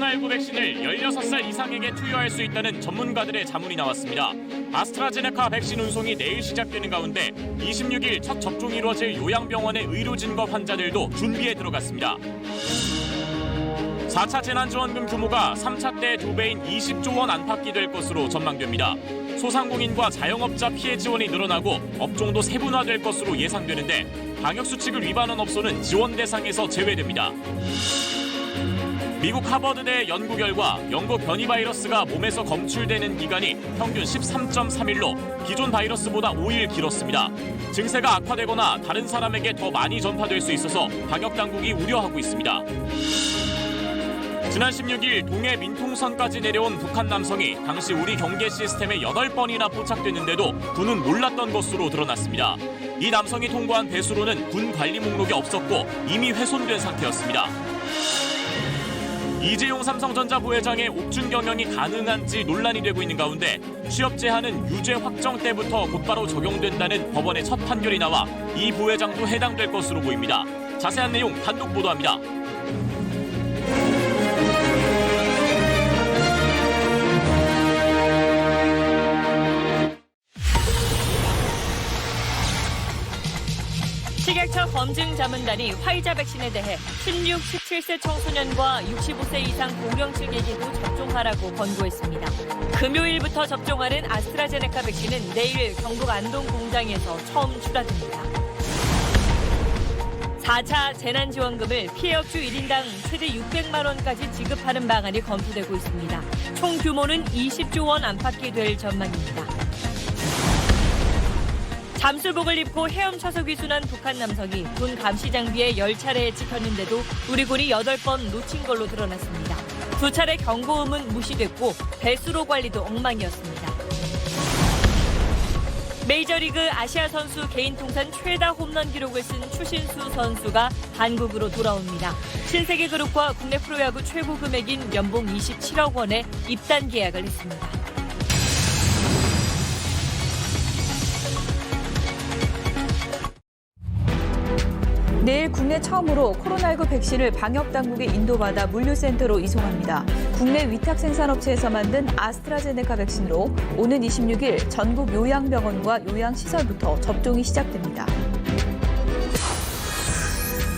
코로나19 백신을 16살 이상에게 투여할 수 있다는 전문가들의 자문이 나왔습니다. 아스트라제네카 백신 운송이 내일 시작되는 가운데 26일 첫 접종이 이루어질 요양병원의 의료진과 환자들도 준비에 들어갔습니다. 4차 재난지원금 규모가 3차 때 2배인 20조 원 안팎이 될 것으로 전망됩니다. 소상공인과 자영업자 피해 지원이 늘어나고 업종도 세분화될 것으로 예상되는데 방역수칙을 위반한 업소는 지원 대상에서 제외됩니다. 미국 하버드대 연구 결과 영국 변이 바이러스가 몸에서 검출되는 기간이 평균 13.3일로 기존 바이러스보다 5일 길었습니다. 증세가 악화되거나 다른 사람에게 더 많이 전파될 수 있어서 방역당국이 우려하고 있습니다. 지난 16일 동해 민통선까지 내려온 북한 남성이 당시 우리 경계 시스템에 8번이나 포착됐는데도 군은 몰랐던 것으로 드러났습니다. 이 남성이 통보한 배수로는 군 관리 목록에 없었고 이미 훼손된 상태였습니다. 이재용 삼성전자 부회장의 옥중 경영이 가능한지 논란이 되고 있는 가운데 취업 제한은 유죄 확정 때부터 곧바로 적용된다는 법원의 첫 판결이 나와 이 부회장도 해당될 것으로 보입니다. 자세한 내용 단독 보도합니다. 식약처 검증자문단이 화이자 백신에 대해 16, 17세 청소년과 65세 이상 고령층에게도 접종하라고 권고했습니다. 금요일부터 접종하는 아스트라제네카 백신은 내일 경북 안동 공장에서 처음 출하됩니다. 4차 재난지원금을 피해업주 1인당 최대 600만 원까지 지급하는 방안이 검토되고 있습니다. 총 규모는 20조 원 안팎이 될 전망입니다. 잠수복을 입고 헤엄쳐서 귀순한 북한 남성이 군 감시 장비에 10차례 찍혔는데도 우리 군이 8번 놓친 걸로 드러났습니다. 2차례 경고음은 무시됐고 배수로 관리도 엉망이었습니다. 메이저리그 아시아 선수 개인 통산 최다 홈런 기록을 쓴 추신수 선수가 한국으로 돌아옵니다. 신세계 그룹과 국내 프로야구 최고 금액인 연봉 27억 원에 입단 계약을 했습니다. 내일 국내 처음으로 코로나19 백신을 방역당국에 인도받아 물류센터로 이송합니다. 국내 위탁 생산업체에서 만든 아스트라제네카 백신으로 오는 26일 전국 요양병원과 요양시설부터 접종이 시작됩니다.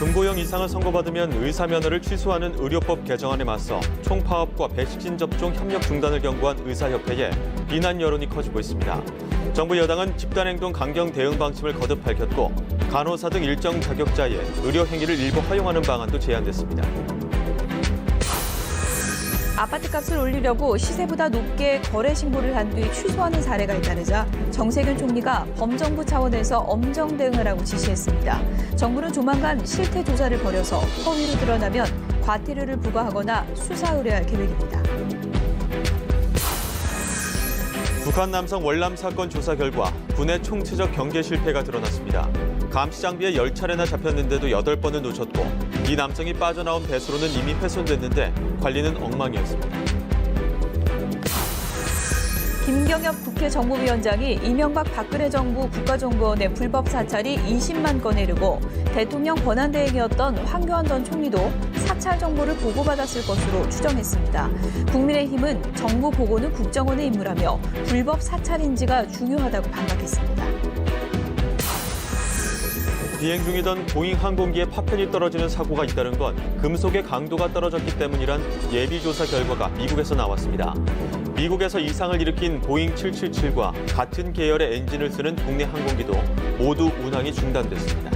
금고형 이상을 선고받으면 의사면허를 취소하는 의료법 개정안에 맞서 총파업과 백신 접종 협력 중단을 경고한 의사협회에 비난 여론이 커지고 있습니다. 정부 여당은 집단행동 강경 대응 방침을 거듭 밝혔고 간호사 등 일정 자격자의 의료 행위를 일부 허용하는 방안도 제안됐습니다. 아파트값을 올리려고 시세보다 높게 거래 신고를 한 뒤 취소하는 사례가 잇따르자 정세균 총리가 범정부 차원에서 엄정 대응을 하고 지시했습니다. 정부는 조만간 실태 조사를 벌여서 허위로 드러나면 과태료를 부과하거나 수사 의뢰할 계획입니다. 북한 남성 월남 사건 조사 결과 군의 총체적 경계 실패가 드러났습니다. 감시 장비에 10차례나 잡혔는데도 8번을 놓쳤고 이 남성이 빠져나온 배수로는 이미 훼손됐는데 관리는 엉망이었습니다. 김경엽 국회 정무위원장이 이명박 박근혜 정부 국가정보원의 불법 사찰이 20만 건에 이르고 대통령 권한대행이었던 황교안 전 총리도 사찰 정보를 보고받았을 것으로 추정했습니다. 국민의힘은 정보 보고는 국정원의 임무라며 불법 사찰 인지가 중요하다고 반박했습니다. 비행 중이던 보잉 항공기에 파편이 떨어지는 사고가 잇따른 건 금속의 강도가 떨어졌기 때문이란 예비조사 결과가 미국에서 나왔습니다. 미국에서 이상을 일으킨 보잉 777과 같은 계열의 엔진을 쓰는 국내 항공기도 모두 운항이 중단됐습니다.